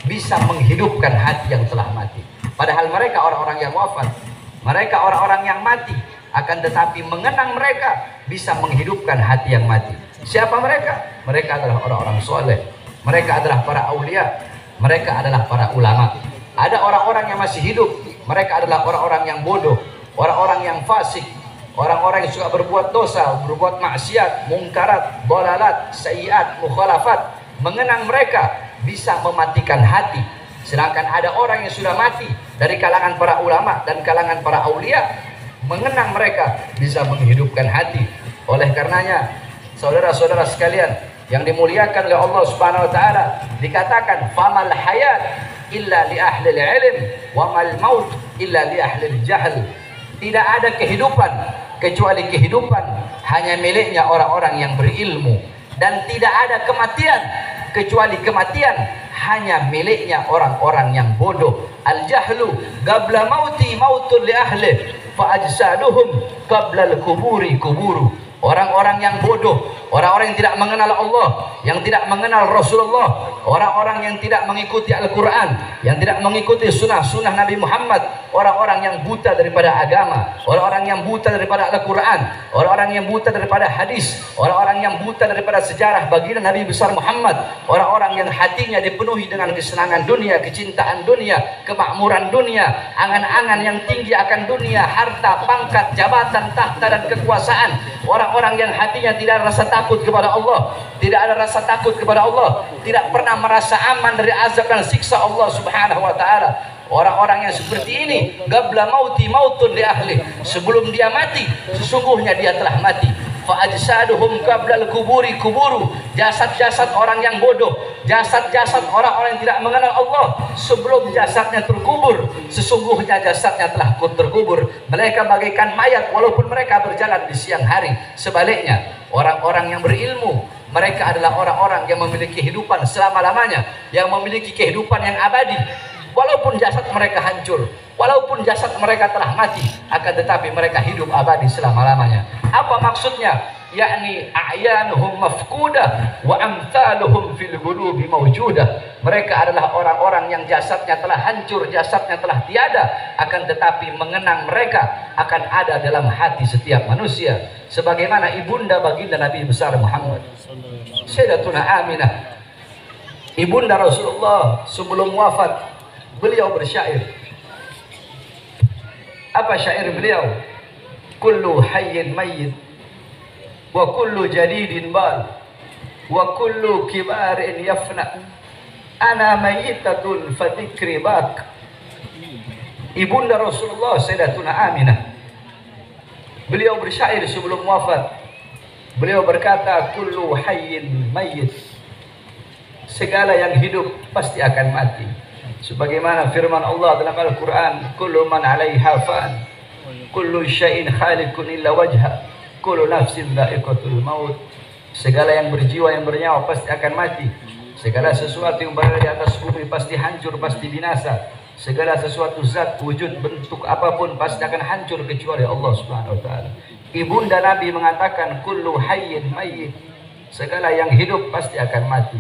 bisa menghidupkan hati yang telah mati. Padahal mereka orang-orang yang wafat, mereka orang-orang yang mati. Akan tetapi mengenang mereka bisa menghidupkan hati yang mati. Siapa mereka? Mereka adalah orang-orang soleh, mereka adalah para aulia, mereka adalah para ulama. Ada orang-orang yang masih hidup, mereka adalah orang-orang yang bodoh, orang-orang yang fasik, orang-orang yang suka berbuat dosa, berbuat maksiat, mungkarat, dalalat, sayyiat, mukhalafat. Mengenang mereka bisa mematikan hati. Sedangkan ada orang yang sudah mati dari kalangan para ulama dan kalangan para aulia, mengenang mereka bisa menghidupkan hati. Oleh karenanya, saudara-saudara sekalian yang dimuliakan oleh Allah Subhanahu wa taala, dikatakan famal hayat illa li ahli ilm wa mal maut illa li ahli jahl. Tidak ada kehidupan kecuali kehidupan hanya miliknya orang-orang yang berilmu, dan tidak ada kematian kecuali kematian hanya miliknya orang-orang yang bodoh. Al jahlu qabla mauti mautun li ahli fa ajsaduhum qabla al kuburi kuburu. Orang-orang yang bodoh, orang-orang yang tidak mengenal Allah, yang tidak mengenal Rasulullah, orang-orang yang tidak mengikuti Al-Quran, yang tidak mengikuti sunnah-sunnah Nabi Muhammad, orang-orang yang buta daripada agama, orang-orang yang buta daripada Al-Quran, orang-orang yang buta daripada hadis, orang-orang yang buta daripada sejarah baginda Nabi besar Muhammad, orang-orang yang hatinya dipenuhi dengan kesenangan dunia, kecintaan dunia, kemakmuran dunia, angan-angan yang tinggi akan dunia, harta, pangkat, jabatan, tahta, dan kekuasaan. Orang-orang yang hatinya tidak ada rasa takut kepada Allah, tidak ada rasa takut kepada Allah, tidak pernah merasa aman dari azab dan siksa Allah Subhanahu wa taala. Orang-orang yang seperti ini, qabla mauti mautun li ahli, sebelum dia mati sesungguhnya dia telah mati. Fa ajsaduhum qabla al-kuburi kuburu, jasad-jasad orang yang bodoh, jasad-jasad orang-orang yang tidak mengenal Allah, sebelum jasadnya terkubur sesungguhnya jasadnya telah terkubur. Mereka bagaikan mayat walaupun mereka berjalan di siang hari. Sebaliknya, orang-orang yang berilmu, mereka adalah orang-orang yang memiliki kehidupan selama-lamanya, yang memiliki kehidupan yang abadi. Walaupun jasad mereka hancur, walaupun jasad mereka telah mati, akan tetapi mereka hidup abadi selama-lamanya. Apa maksudnya? Yakni a'yanuhum mafkudah wa amthaluhum fil qulubi mawjudah. Mereka adalah orang-orang yang jasadnya telah hancur, jasadnya telah tiada, akan tetapi mengenang mereka akan ada dalam hati setiap manusia. Sebagaimana ibunda baginda Nabi besar Muhammad, Sayyidatuna Aminah, ibunda Rasulullah, sebelum wafat beliau bersyair. Apa syair beliau? Kullu hayyin mayyit wa kullu jadidin bal wa kullu kibarin yafna ana mayyitatun fadikri bak. Ibunda Rasulullah Sayyidatuna Aminah, beliau bersyair sebelum wafat. Beliau berkata, kullu hayyin mayyit, segala yang hidup pasti akan mati. Sebagaimana firman Allah dalam Al-Quran, kullu man 'alaiha fan, kullu syai'in khaliqun illa wajha, kullu nafsin dha'iqatul maut. Segala yang berjiwa, yang bernyawa pasti akan mati. Segala sesuatu yang berada di atas bumi pasti hancur, pasti binasa. Segala sesuatu zat, wujud, bentuk apapun pasti akan hancur kecuali Allah Subhanahu wa taala. Ibunda Nabi mengatakan, kullu hayyin mayyit, segala yang hidup pasti akan mati.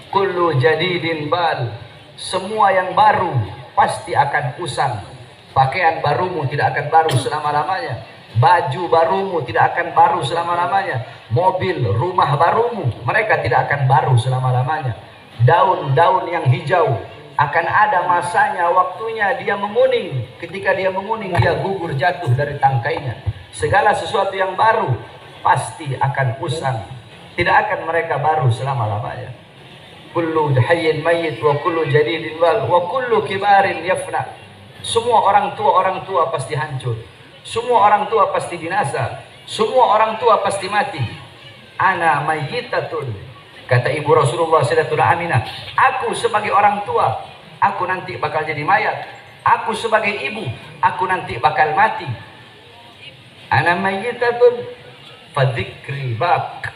Kullu jadidin bal, semua yang baru pasti akan usang. Pakaian barumu tidak akan baru selama-lamanya. Baju barumu tidak akan baru selama-lamanya. Mobil, rumah barumu, mereka tidak akan baru selama-lamanya. Daun-daun yang hijau akan ada masanya, waktunya dia menguning. Ketika dia menguning, dia gugur jatuh dari tangkainya. Segala sesuatu yang baru pasti akan usang. Tidak akan mereka baru selama-lamanya. kullu hayyin mayyit wa kullu jadidin wal wa kullu kibarin yafna. Semua orang tua pasti hancur. Semua orang tua pasti binasa. Semua orang tua pasti mati. Ana mayyitatun, kata ibu Rasulullah Sayyidatuna Aminah, aku sebagai orang tua, aku nanti bakal jadi mayat. Aku sebagai ibu, aku nanti bakal mati. Ana mayyitatun fadzikri bak.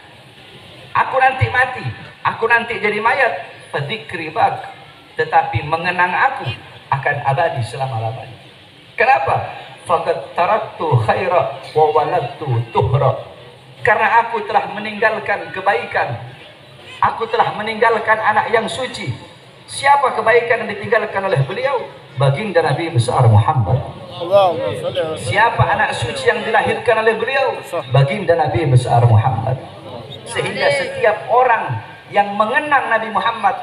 Aku nanti mati, aku nanti jadi mayat, fadzikri bak. Tetapi mengenang aku akan abadi selama-lamanya. Kenapa? Faqad taraktu khaira wa waladtu tuhra. Karena aku telah meninggalkan kebaikan. Aku telah meninggalkan anak yang suci. Siapa kebaikan yang ditinggalkan oleh beliau? Baginda Nabi besar Muhammad. Siapa anak suci yang dilahirkan oleh beliau? Baginda Nabi besar Muhammad. Sehingga setiap orang yang mengenang Nabi Muhammad,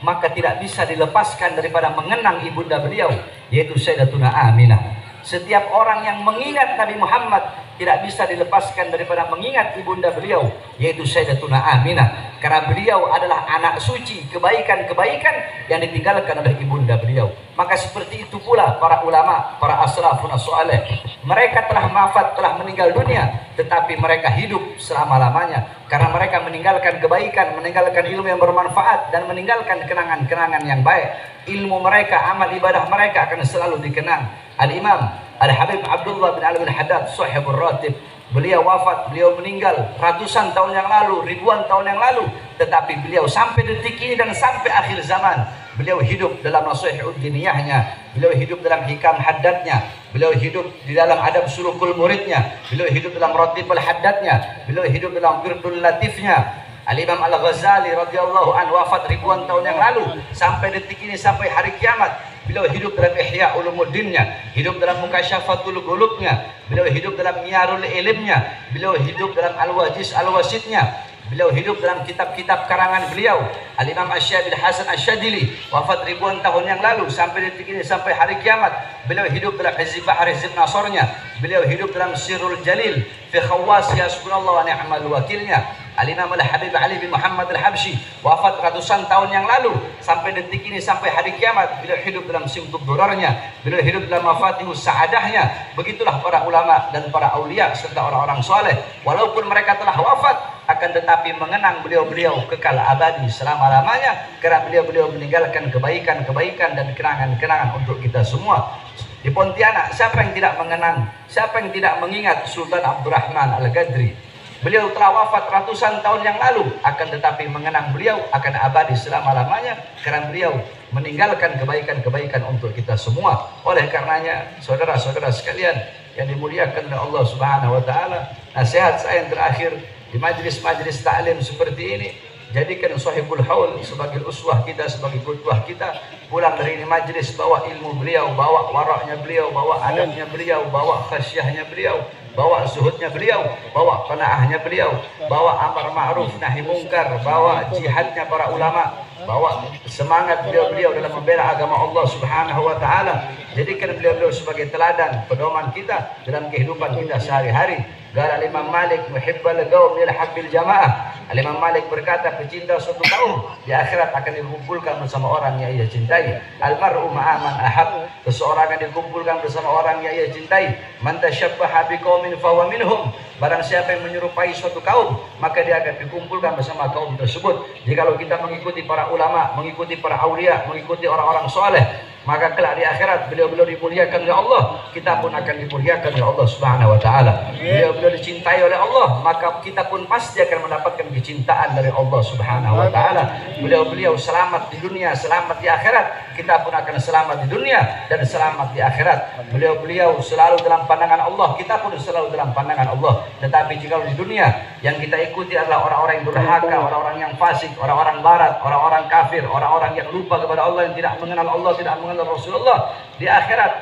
maka tidak bisa dilepaskan daripada mengenang ibunda beliau, yaitu Sayyidatuna Aminah. Setiap orang yang mengingat Nabi Muhammad tidak bisa dilepaskan daripada mengingat ibunda beliau, yaitu Sayyidatuna Aminah. Karena beliau adalah anak suci, kebaikan-kebaikan yang ditinggalkan oleh ibunda beliau. Maka seperti itu pula para ulama, para asrafun as-salih. Mereka telah wafat, telah meninggal dunia, tetapi mereka hidup selama-lamanya. Karena mereka meninggalkan kebaikan, meninggalkan ilmu yang bermanfaat, dan meninggalkan kenangan-kenangan yang baik. Ilmu mereka, amal ibadah mereka akan selalu dikenang. Al-Imam Al-Habib Abdullah bin Ali bin Haddad Sahibur Ratib, beliau wafat, beliau meninggal ratusan tahun yang lalu, ribuan tahun yang lalu, tetapi beliau sampai detik ini dan sampai akhir zaman, beliau hidup dalam nasihat diniyahnya, beliau hidup dalam hikam haddadnya, beliau hidup di dalam adab sulukul muridnya, beliau hidup dalam ratibul haddadnya, beliau hidup dalam wirdul latifnya. Al-Imam Al-Ghazali radhiyallahu anhu wafat ribuan tahun yang lalu, sampai detik ini, sampai hari kiamat beliau hidup dalam Ihya Ulumuddinnya, hidup dalam Mukasyafatul Qulubnya, beliau hidup dalam Miyarul Ilmnya, beliau hidup dalam Al-Wajiz Al-Wasidnya, beliau hidup dalam kitab-kitab karangan beliau. Al-Imam Asy-Syabil Hasan Asy-Syadili wafat ribuan tahun yang lalu, sampai detik ini, sampai hari kiamat beliau hidup dalam Hizb Bahri Hizb Nasornya, beliau hidup dalam Sirrul Jalil fi Khawwasi Hasbunallah wa ni'mal wakilnya. Al-Imam Al-Habib Ali bin Muhammad Al-Habsyi wafat ratusan tahun yang lalu, sampai detik ini, sampai hari kiamat beliau hidup dalam Simtud Durarnya, beliau hidup dalam Mafatihus Sa'adahnya. Begitulah para ulama dan para aulia serta orang-orang soleh, walaupun mereka telah wafat, akan tetapi mengenang beliau-beliau kekal abadi selama-lamanya, karena beliau-beliau meninggalkan kebaikan-kebaikan dan kenangan-kenangan untuk kita semua. Di Pontianak, siapa yang tidak mengenang, siapa yang tidak mengingat Sultan Abdurrahman Al-Ghadri? Beliau telah wafat ratusan tahun yang lalu, akan tetapi mengenang beliau akan abadi selama-lamanya, karena beliau meninggalkan kebaikan-kebaikan untuk kita semua. Oleh karenanya, saudara-saudara sekalian yang dimuliakan oleh Allah Subhanahu wa taala, nasihat saya yang terakhir di majlis-majlis ta'lim seperti ini, jadikan Sahibul Haul sebagai uswah kita, sebagai qudwah kita. Pulang dari ini majlis, bawa ilmu beliau, bawa waraknya beliau, bawa adabnya beliau, bawa khasyahnya beliau, bawa zuhudnya beliau, bawa qanaahnya beliau, bawa amar ma'ruf nahi mungkar, bawa jihadnya para ulama, bawa semangat beliau-beliau dalam membela agama Allah Subhanahu wa taala. Jadikan beliau-beliau sebagai teladan, pedoman kita dalam kehidupan kita sehari-hari. Qala Imam Malik muhibbal qaum yalhaq bil jamaah. Imam Malik berkata, pecinta suatu kaum di akhirat akan dikumpulkan bersama orang yang ia cintai. Almar'u ma'a man ahab. Seseorang akan dikumpulkan bersama orang yang ia cintai. Man tasyabbaha biqaumin fahuwa minhum. Barang siapa yang menyerupai suatu kaum, maka dia akan dikumpulkan bersama kaum tersebut. Jikalau kita mengikuti para ulama, mengikuti para aulia, mengikuti orang-orang soleh, maka kelak di akhirat beliau-beliau dimuliakan oleh Allah, kita pun akan dimuliakan oleh Allah Subhanahu wa taala. Beliau-beliau dicintai oleh Allah, maka kita pun pasti akan mendapatkan kecintaan dari Allah Subhanahu wa taala. Beliau-beliau selamat di dunia, selamat di akhirat, kita pun akan selamat di dunia dan selamat di akhirat. Beliau-beliau selalu dalam pandangan Allah, kita pun selalu dalam pandangan Allah. Tetapi jika di dunia yang kita ikuti adalah orang-orang yang durhaka, orang-orang yang fasik, orang-orang barat, orang-orang kafir, orang-orang yang lupa kepada Allah, yang tidak mengenal Allah, tidak mengenal Rasulullah, di akhirat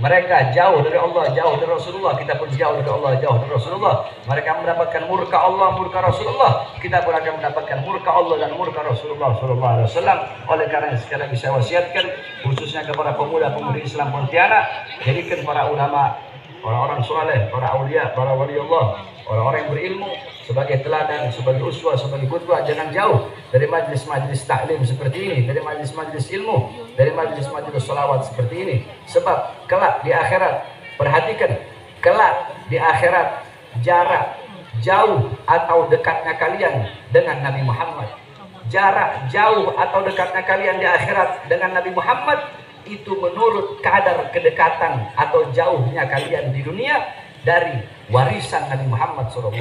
mereka jauh dari Allah, jauh dari Rasulullah, kita pun jauh dari Allah, jauh dari Rasulullah. Mereka mendapatkan murka Allah, murka Rasulullah, kita pun akan mendapatkan murka Allah dan murka Rasulullah sallallahu alaihi wasallam. Oleh karena sekali lagi saya wasiatkan khususnya kepada pemuda-pemudi Islam Pontianak, jadikan para ulama, orang-orang soleh, para aulia, para wali Allah orang-orang yang berilmu sebagai teladan, sebagai uswah, sebagai qudwah. Jangan jauh dari majlis-majlis taklim seperti ini, dari majlis-majlis ilmu, dari majlis-majlis sholawat seperti ini. Sebab kelak di akhirat, perhatikan, kelak di akhirat jarak jauh atau dekatnya kalian dengan Nabi Muhammad, jarak jauh atau dekatnya kalian di akhirat dengan Nabi Muhammad itu menurut kadar kedekatan atau jauhnya kalian di dunia dari warisan Nabi Muhammad SAW.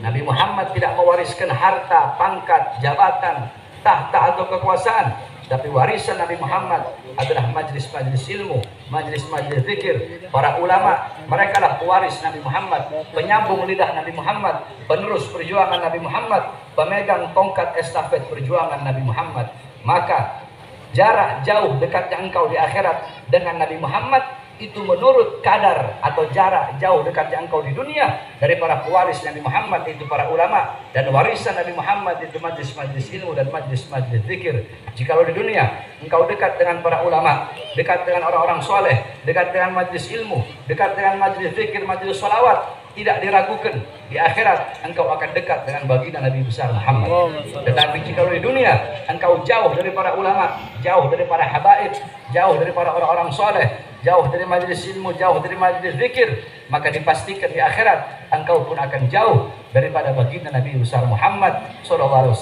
Nabi Muhammad tidak mewariskan harta, pangkat, jabatan, tahta atau kekuasaan, tapi warisan Nabi Muhammad adalah majlis-majlis ilmu, majlis-majlis zikir. Para ulama, mereka lah pewaris Nabi Muhammad, penyambung lidah Nabi Muhammad, penerus perjuangan Nabi Muhammad, pemegang tongkat estafet perjuangan Nabi Muhammad. Maka jarak jauh dekatnya engkau di akhirat dengan Nabi Muhammad itu menurut kadar atau jarak jauh dekatnya engkau di dunia dari para pewaris Nabi Muhammad, itu para ulama. Dan warisan Nabi Muhammad itu majlis-majlis ilmu dan majlis-majlis zikir. Jikalau di dunia engkau dekat dengan para ulama, dekat dengan orang-orang soleh, dekat dengan majlis ilmu, dekat dengan majlis zikir, majlis sholawat, tidak diragukan di akhirat engkau akan dekat dengan baginda Nabi besar Muhammad. Tetapi jika di dunia engkau jauh dari para ulama, jauh dari para habaib, jauh dari para orang-orang soleh, jauh dari majlis ilmu, jauh dari majlis zikir, maka dipastikan di akhirat engkau pun akan jauh daripada baginda Nabi besar Muhammad SAW.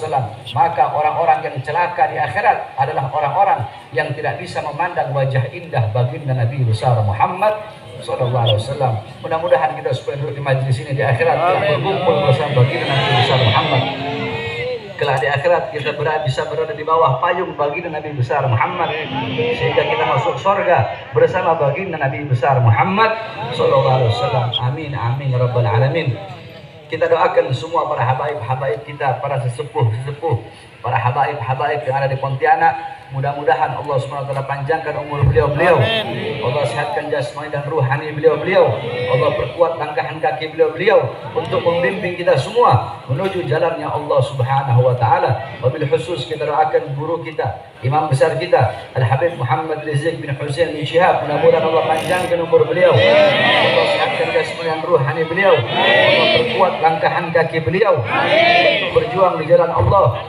Maka orang-orang yang celaka di akhirat adalah orang-orang yang tidak bisa memandang wajah indah baginda Nabi besar Muhammad SAW. Mudah-mudahan kita supaya duduk di majlis ini di akhirat kita berkumpul bersama baginda Nabi besar Muhammad. Kelak di akhirat kita bisa berada di bawah payung baginda Nabi besar Muhammad, sehingga kita masuk surga bersama baginda Nabi besar Muhammad SAW. Amin amin ya rabbal alamin. Kita doakan semua para habaib-habaib kita, para sesepuh-sesepuh, para habaib-habaib yang ada di Pontianak. Mudah-mudahan Allah SWT panjangkan umur beliau-beliau, Allah sehatkan jasmani dan ruhani beliau-beliau, Allah perkuat langkahan kaki beliau-beliau untuk membimbing kita semua menuju jalannya Allah Subhanahu wa taala. Wabil khusus kita doakan guru kita, imam besar kita Al-Habib Muhammad Rizik bin Husain bin Syihab. Mudah-mudahan Allah panjangkan umur beliau, Allah sehatkan jasmani dan ruhani beliau, Allah perkuat langkahan kaki beliau untuk berjuang di jalan Allah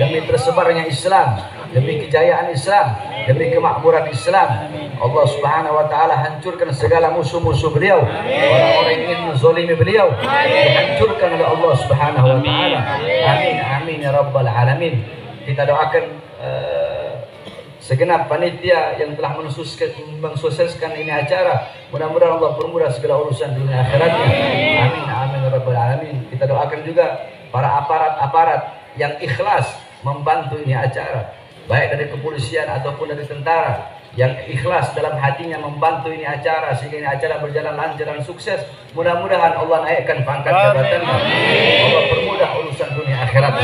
demi tersebarnya Islam, demi kejayaan Islam, demi kemakmuran Islam. Allah Subhanahu wa taala hancurkan segala musuh-musuh beliau, orang-orang yang ingin menzalimi beliau dihancurkan oleh Allah Subhanahu wa taala. Amin amin ya rabbal alamin. Kita doakan segenap panitia yang telah mensukseskan ini acara. Mudah-mudahan Allah permudah segala urusan dunia akhiratnya. Amin amin ya rabbal alamin. Kita doakan juga para aparat-aparat yang ikhlas membantu ini acara, baik dari kepolisian ataupun dari tentara, yang ikhlas dalam hatinya membantu ini acara sehingga ini acara berjalan lancar dan sukses. Mudah-mudahan Allah naikkan pangkat jabatannya, Allah permudah urusan dunia akhirat.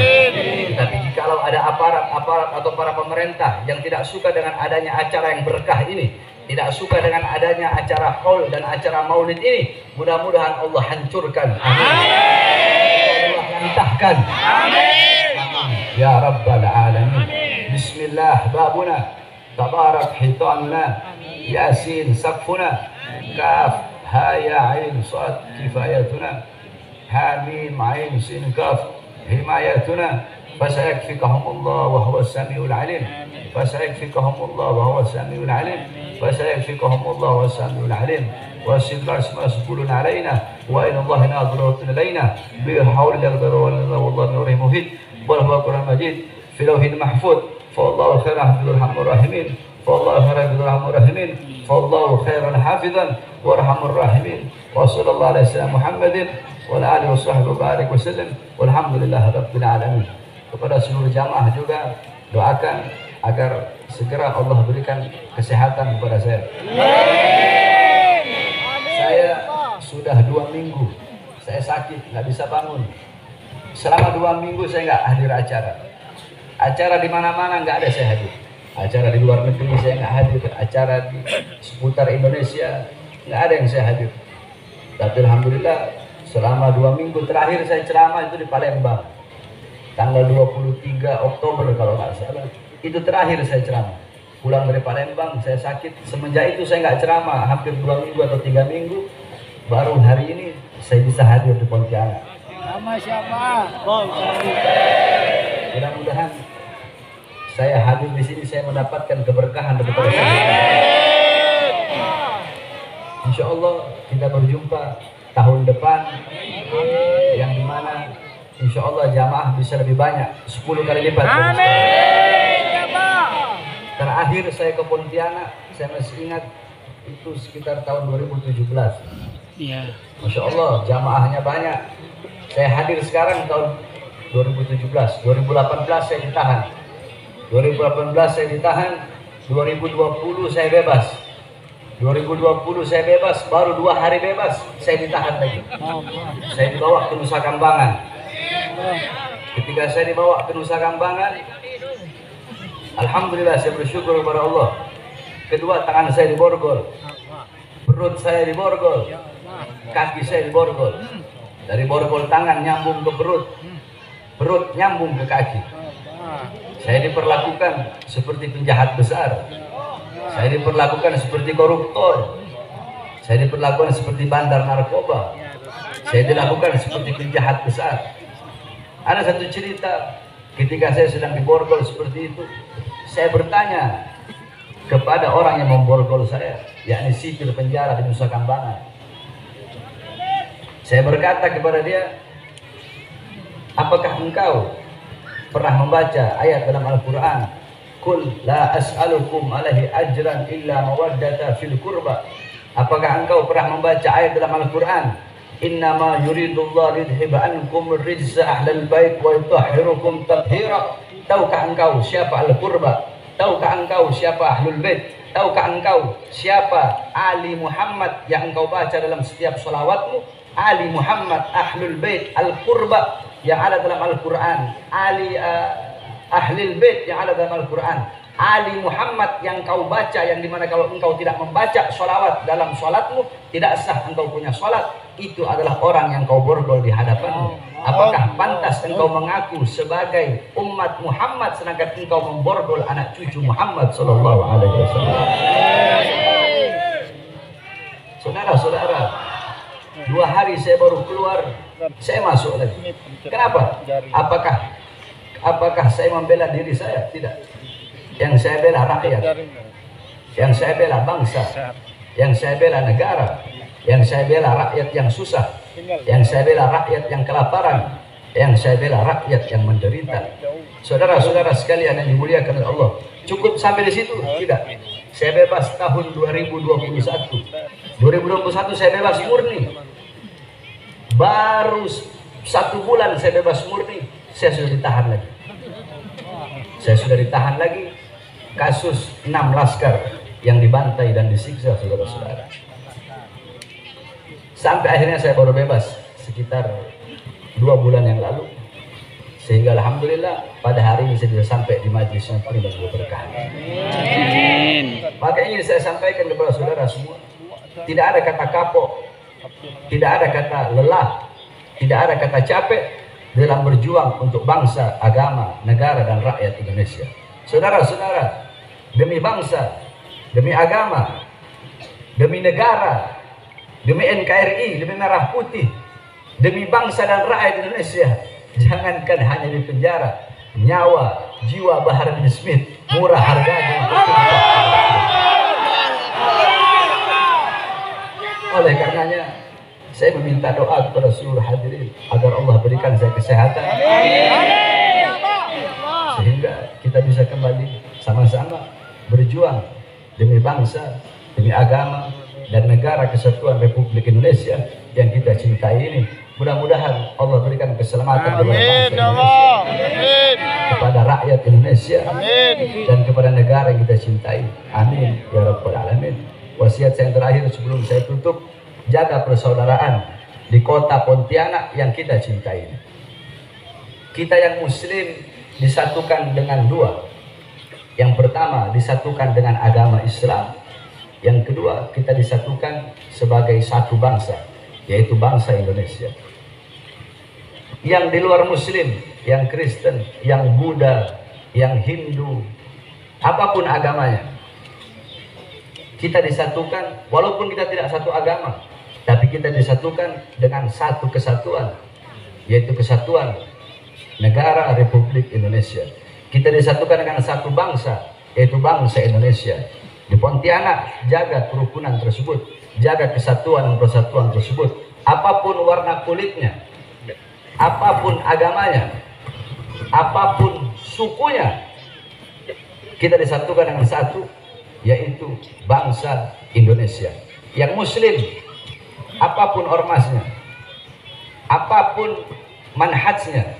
Tapi jikalau ada aparat-aparat atau para pemerintah yang tidak suka dengan adanya acara yang berkah ini, tidak suka dengan adanya acara haul dan acara maulid ini, mudah-mudahan Allah hancurkan. Amin. Allah lantahkan. Amin. Ya Rabbal Alamin. Bismillah babuna, tabarak hitanna, yasin saqfuna, kaf ha ya ain sad kifayatuna, ha mim ain sin kaf himayatuna, fasayakfikahumullah wa huwa as-sami'ul alim, fasayakfikahumullah wa huwa as-sami'ul alim, fasayakfikahumullah wa as-sami'ul alim. وَأَسْأَلُ اسْمَ سُبُولٌ عَلَيْنَا وَإِنَ اللَّهَ نَاظِرٌ إِلَيْنَا بِحَوْلِ اللَّهِ وَاللَّهُ نُورِ مُهِيدٌ وَهُوَ الْقُرْآنُ الْمَجِيدُ فِي لَوْحٍ مَحْفُوظٍ فَاللَّهُ خَيْرٌ حَافِظًا وَأَرْحَمُ الراحمين فَاللَّهُ خَيْرٌ الراحمين فَاللَّهُ خَيْرٌ حَافِظًا وَأَرْحَمُ الراحمين وصلى الله على سيدنا محمد وعلى آله وصحبه وبارك وسلم والحمدلله رب العالمين. Kepada seluruh jamaah juga doakan agar segera Allah berikan kesehatan kepada saya. Saya sudah 2 minggu saya sakit, nggak bisa bangun. Selama 2 minggu saya nggak hadir acara. Acara di mana-mana nggak ada saya hadir. Acara di luar negeri saya nggak hadir. Acara di seputar Indonesia nggak ada yang saya hadir. Tapi alhamdulillah selama 2 minggu terakhir saya ceramah itu di Palembang. Tanggal 23 Oktober kalau nggak salah. Itu terakhir saya ceramah. Pulang dari Palembang saya sakit. Semenjak itu saya nggak ceramah hampir 2 minggu atau 3 minggu. baru hari ini saya bisa hadir di Pontianak. Nama siapa? Bom. Mudah-mudahan saya hadir di sini saya mendapatkan keberkahan daripada saya. Insya Allah kita berjumpa tahun depan yang dimana insya Allah jamaah bisa lebih banyak 10 kali lipat. Terakhir saya ke Pontianak saya masih ingat itu sekitar tahun 2017. Iya. Masya Allah jamaahnya banyak. Saya hadir sekarang tahun 2017, 2018 saya ditahan, 2018 saya ditahan, 2020 saya bebas, 2020 saya bebas, baru 2 hari bebas saya ditahan lagi. Saya dibawa ke Nusa Kambangan. Ketika saya dibawa ke Nusa Kambangan, alhamdulillah saya bersyukur kepada Allah. Kedua tangan saya diborgol, perut saya diborgol, kaki saya diborgol. Dari borgol tangan nyambung ke perut, perut nyambung ke kaki. Saya diperlakukan seperti penjahat besar. Saya diperlakukan seperti koruptor. Saya diperlakukan seperti bandar narkoba. Saya dilakukan seperti penjahat besar. Ada satu cerita ketika saya sedang diborgol seperti itu. Saya bertanya kepada orang yang memborgol saya, yakni sipir penjara di Nusa Kambangan. Saya berkata kepada dia, apakah engkau pernah membaca ayat dalam Al-Quran, Qul la as'alukum alaihi ajran illa mawaddata fil qurba. Apakah engkau pernah membaca ayat dalam Al-Quran, innama yuridullah lidhiba ankum rijza ahlal bait wa yutahhirukum tathira. Tahukah engkau siapa Al-Qurba? Tahukah engkau siapa Ahlul Bait? Tahukah engkau siapa Ali Muhammad yang engkau baca dalam setiap salawatmu? Ali Muhammad Ahlul Bait Al-Qurba yang ada dalam Al-Quran, Ali Ahlul Bait yang ada dalam Al-Quran, Ali Muhammad yang kau baca, yang dimana kalau engkau tidak membaca sholawat dalam sholatmu tidak sah engkau punya sholat. Itu adalah orang yang kau borgol di hadapanmu. Apakah pantas engkau mengaku sebagai umat Muhammad sedangkan engkau memborgol anak cucu Muhammad Sallallahu Alaihi Wasallam? Saudara-saudara, 2 hari saya baru keluar, saya masuk lagi. Kenapa? Apakah saya membela diri saya? Tidak. Yang saya bela rakyat, yang saya bela bangsa, yang saya bela negara, yang saya bela rakyat yang susah, yang saya bela rakyat yang kelaparan, yang saya bela rakyat yang menderita. Saudara-saudara sekalian yang dimuliakan oleh Allah, cukup sampai di situ? Tidak. Saya bebas tahun 2021. 2021 saya bebas murni. Baru 1 bulan saya bebas murni, saya sudah ditahan lagi. Saya sudah ditahan lagi. Kasus 6 laskar yang dibantai dan disiksa, saudara-saudara. Sampai akhirnya saya baru bebas sekitar 2 bulan yang lalu. Sehingga alhamdulillah pada hari ini saya bisa sampai di majelis yang penuh dan berkah. Maka ingin saya sampaikan kepada saudara semua, tidak ada kata kapok, tidak ada kata lelah, tidak ada kata capek dalam berjuang untuk bangsa, agama, negara dan rakyat Indonesia. Saudara-saudara, demi bangsa, demi agama, demi negara, demi NKRI, demi Merah Putih, demi bangsa dan rakyat Indonesia, jangankan hanya di penjara, nyawa, jiwa Bahar bin Smith murah harganya. Oleh karenanya, saya meminta doa kepada seluruh hadirin agar Allah berikan saya kesehatan, sehingga kita bisa kembali sama-sama berjuang demi bangsa, demi agama dan negara kesatuan Republik Indonesia yang kita cintai ini. Mudah-mudahan Allah berikan keselamatan kepada bangsa Indonesia, kepada rakyat Indonesia, dan kepada negara yang kita cintai. Amin ya rabbal alamin. Wasiat saya yang terakhir sebelum saya tutup, jaga persaudaraan di kota Pontianak yang kita cintai. Kita yang muslim disatukan dengan 2. Yang pertama disatukan dengan agama Islam. Yang kedua kita disatukan sebagai satu bangsa, yaitu bangsa Indonesia. Yang di luar muslim, yang Kristen, yang Buddha, yang Hindu, apapun agamanya, kita disatukan walaupun kita tidak satu agama, tapi kita disatukan dengan satu kesatuan, yaitu kesatuan negara Republik Indonesia. Kita disatukan dengan satu bangsa, yaitu bangsa Indonesia. Di Pontianak, jaga kerukunan tersebut, jaga kesatuan dan persatuan tersebut. Apapun warna kulitnya, apapun agamanya, apapun sukunya, kita disatukan dengan satu, yaitu bangsa Indonesia. Yang muslim, apapun ormasnya, apapun manhajnya,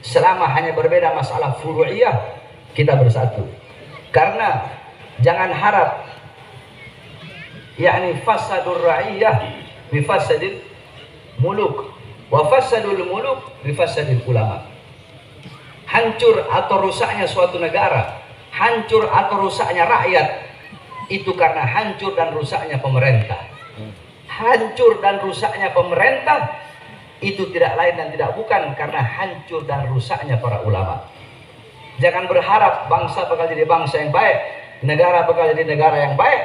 selama hanya berbeda masalah furu'iyah, kita bersatu. Karena jangan harap yakni fasadul ra'iyah bi fasadil muluk wa fasadul muluk bi fasadil ulama. Hancur atau rusaknya suatu negara, hancur atau rusaknya rakyat, itu karena hancur dan rusaknya pemerintah. Hancur dan rusaknya pemerintah itu tidak lain dan tidak bukan karena hancur dan rusaknya para ulama. Jangan berharap bangsa bakal jadi bangsa yang baik, negara bakal jadi negara yang baik,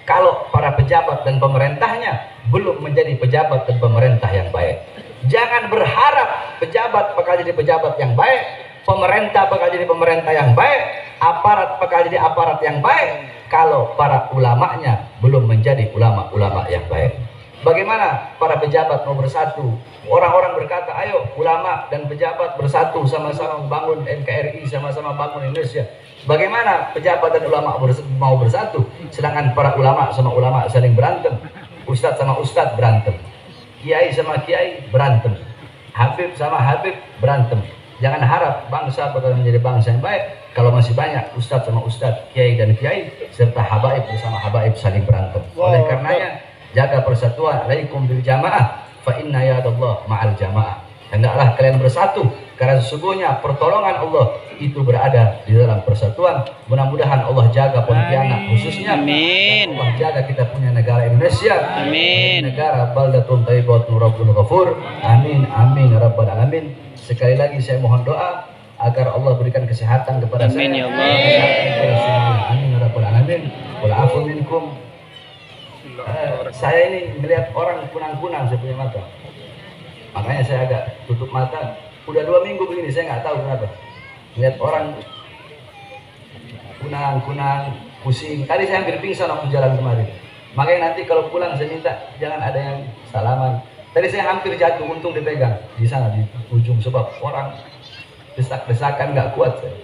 kalau para pejabat dan pemerintahnya belum menjadi pejabat dan pemerintah yang baik. Jangan berharap pejabat bakal jadi pejabat yang baik, pemerintah bakal jadi pemerintah yang baik, aparat bakal jadi aparat yang baik, kalau para ulamanya belum menjadi ulama-ulama yang baik. Bagaimana para pejabat mau bersatu? Orang-orang berkata, ayo ulama dan pejabat bersatu, sama-sama membangun NKRI, sama-sama bangun Indonesia. Bagaimana pejabat dan ulama mau bersatu, sedangkan para ulama sama ulama saling berantem, ustadz sama ustadz berantem, kiai sama kiai berantem, habib sama habib berantem. Jangan harap bangsa bakal menjadi bangsa yang baik kalau masih banyak ustadz sama ustadz, kiai dan kiai, serta habaib bersama habaib saling berantem. Oleh karenanya, jaga persatuan, alaikum bil jamaah, fa inna yadallah ma'al jamaah. Hendaklah kalian bersatu, karena sesungguhnya pertolongan Allah itu berada di dalam persatuan. Mudah-mudahan Allah jaga Pontianak khususnya. Amin. Allah jaga kita punya negara Indonesia. Amin. Negara baldatun thayyibatun rabbun ghafur. Amin amin ya rabbal alamin. Sekali lagi saya mohon doa agar Allah berikan kesehatan kepada Amin, saya. ya Allah. Amin ya rabbal alamin. Wal afu minkum. Saya ini melihat orang kunang-kunang saya punya mata, makanya saya agak tutup mata. Udah 2 minggu begini, saya nggak tahu kenapa. Melihat orang kunang-kunang, pusing. Tadi saya hampir pingsan waktu jalan kemarin. Makanya nanti kalau pulang saya minta jangan ada yang salaman. Tadi saya hampir jatuh, untung dipegang di sana di ujung, sebab orang desak-desakan nggak kuat saya.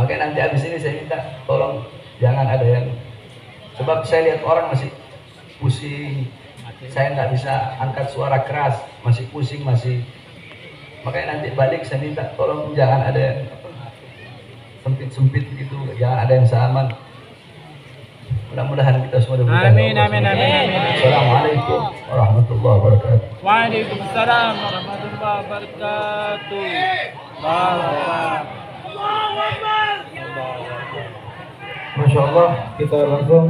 Makanya nanti habis ini saya minta tolong jangan ada yang, sebab saya lihat orang masih pusing, saya nggak bisa angkat suara keras, masih pusing, masih. Makanya nanti balik saya minta tolong jangan ada yang sempit-sempit gitu, jangan ada yang salaman. Mudah-mudahan kita semua diberikan. Amin, amin, amin, amin. Assalamualaikum warahmatullahi wabarakatuh. Waalaikumsalam warahmatullahi wabarakatuh. Masya Allah, kita langsung